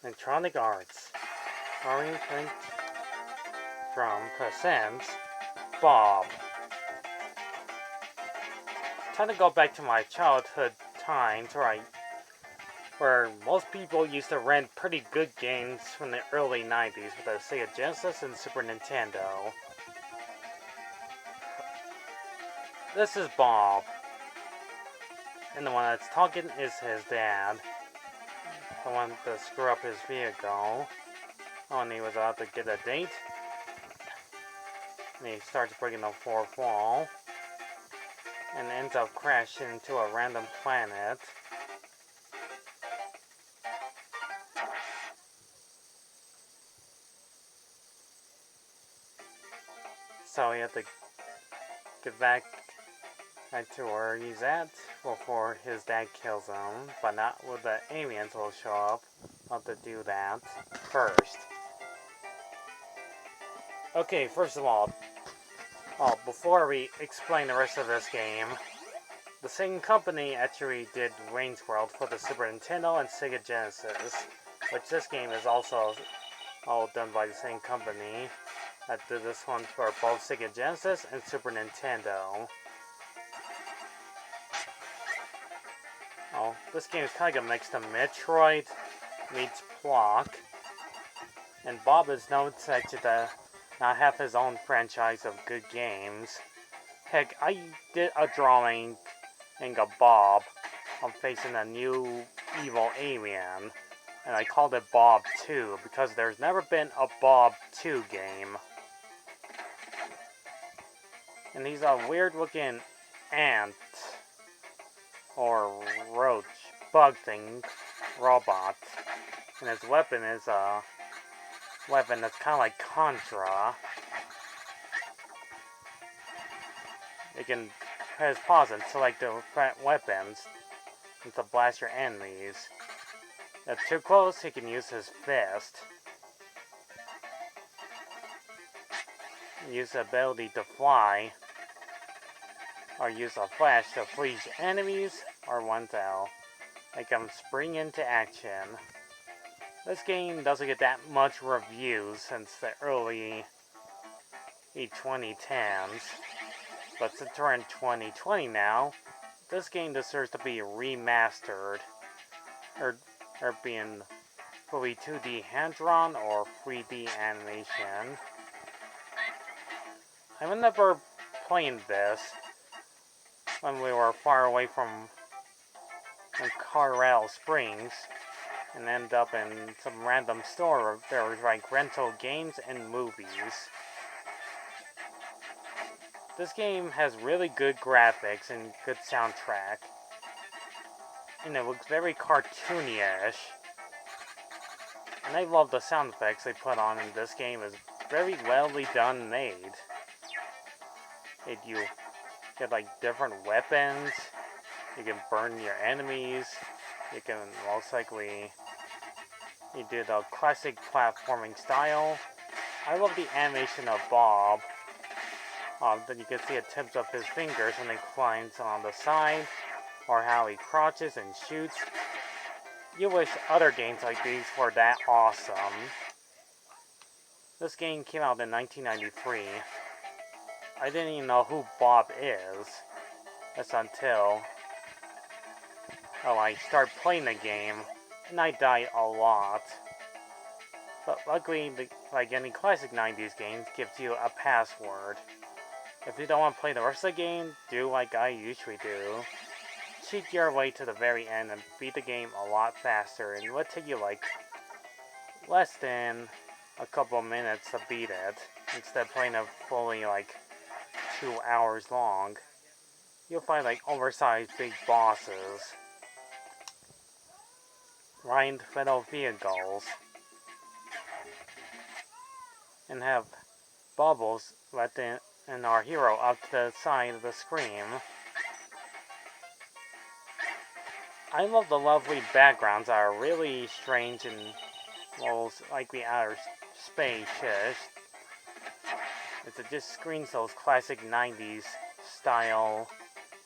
Electronic Arts. Oriented from presents Bob. Time to go back to my childhood times where most people used to rent pretty good games from the early 90s with the Sega Genesis and Super Nintendo. This is Bob. And the one that's talking is his dad. The one to screw up his vehicle when he was about to get a date. And he starts breaking the fourth wall. And ends up crashing into a random planet. So he had to get back to where he's at before his dad kills him. But not with the aliens will show up. I'll have to do that first. Okay, first of all, before we explain the rest of this game, the same company actually did Wayne's World for the Super Nintendo and Sega Genesis, which this game is also all done by the same company that did this one for both Sega Genesis and Super Nintendo. This game is kind of a mix of Metroid meets Block, and Bob is known to not have his own franchise of good games. Heck, I did a drawing of Bob facing a new evil alien, and I called it Bob 2 because there's never been a Bob 2 game. And he's a weird looking ant or roach bug thing robot, and his weapon is a weapon that's kind of like Contra. It can have his paws and select different weapons to blast your enemies. If it's too close, he can use his fist. Use the ability to fly, or use a flash to freeze enemies, or ones that'll make them spring into action. This game doesn't get that much reviews since the early 2010s, but since we're in 2020 now, this game deserves to be remastered, or being fully 2D hand-drawn or 3D animation. I remember playing this when we were far away from Colorado Springs, and ended up in some random store where there was like rental games and movies. This game has really good graphics and good soundtrack, and it looks very cartoony-ish. And I love the sound effects they put on in this game. It's very well done made. You get like different weapons, you can burn your enemies, you can most likely do the classic platforming style. I love the animation of Bob. Then you can see it tips up his fingers when he climbs on the side, or how he crouches and shoots. You wish other games like these were that awesome. This game came out in 1993. I didn't even know who Bob is. That's until I start playing the game, and I die a lot. But luckily, like any classic 90s games, gives you a password. If you don't want to play the rest of the game, do like I usually do. Cheat your way to the very end and beat the game a lot faster, and it would take you like less than a couple of minutes to beat it, instead of playing it fully like 2 hours long. You'll find like oversized big bosses, ride little vehicles, and have bubbles let in our hero up to the side of the screen. I love the lovely backgrounds that are really strange and like the outer space-ish. It just screams those classic 90s style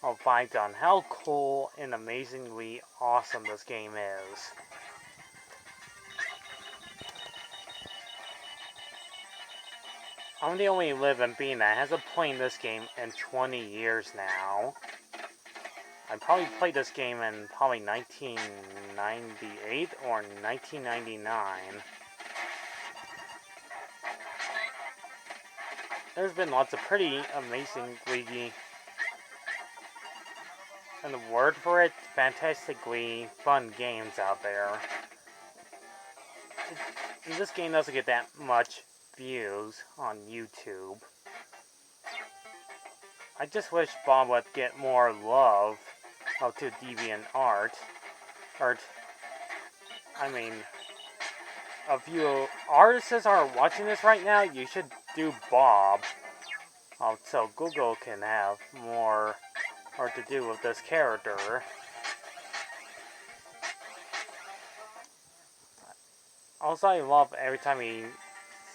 of vibes on how cool and amazingly awesome this game is. I'm the only living being that hasn't played this game in 20 years now. I probably played this game in probably 1998 or 1999. There's been lots of pretty amazingly, and the word for it, fantastically fun games out there. This game doesn't get that much views on YouTube. I just wish Bob would get more love up to DeviantArt. I mean, if you artists are watching this right now, you should do Bob. So Google can have more to do with this character. Also, I love every time he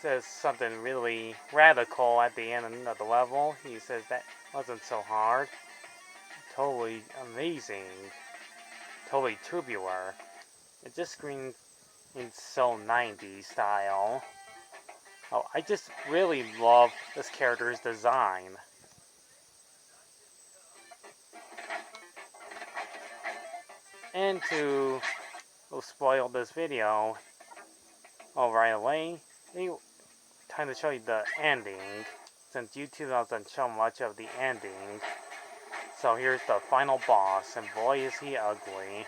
says something really radical at the end of the level. He says that wasn't so hard. Totally amazing. Totally tubular. It just screams in so 90s style. Oh, I just really love this character's design. And to spoil this video right away, time to show you the ending, since YouTube doesn't show much of the ending. So here's the final boss, and boy is he ugly.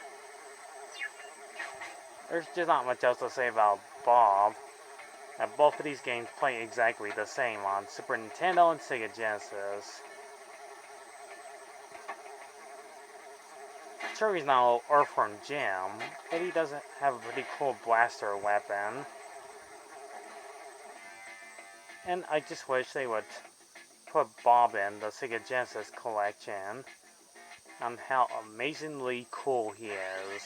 There's just not much else to say about Bob. And both of these games play exactly the same on Super Nintendo and Sega Genesis. Sure, he's not an Earthworm Jim, but he does have a pretty cool blaster weapon. And I just wish they would put Bob in the Sega Genesis collection on how amazingly cool he is.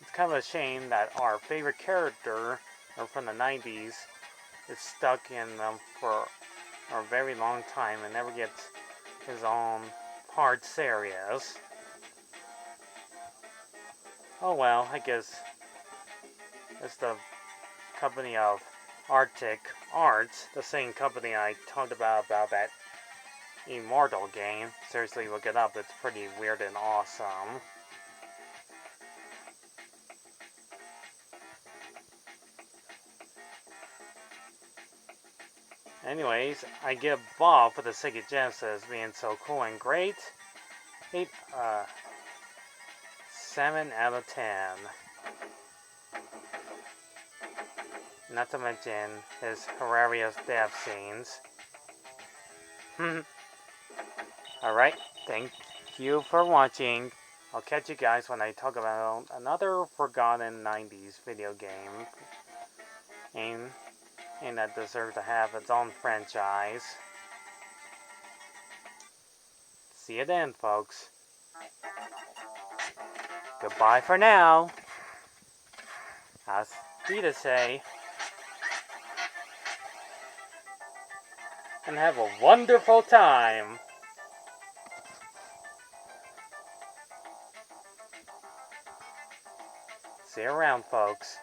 It's kind of a shame that our favorite character from the 90s is stuck in them for a very long time and never gets his own hard series. Oh well, I guess it's the company of Arctic Arts, the same company I talked about that Immortal game. Seriously, look it up, it's pretty weird and awesome. Anyways, I give Bob for the Sega Genesis being so cool and great 7 out of 10. Not to mention his hilarious death scenes. Alright, thank you for watching. I'll catch you guys when I talk about another forgotten 90s video game. And that deserves to have its own franchise. See you then, folks. Goodbye for now. How's Rita say? And have a wonderful time. See you around, folks.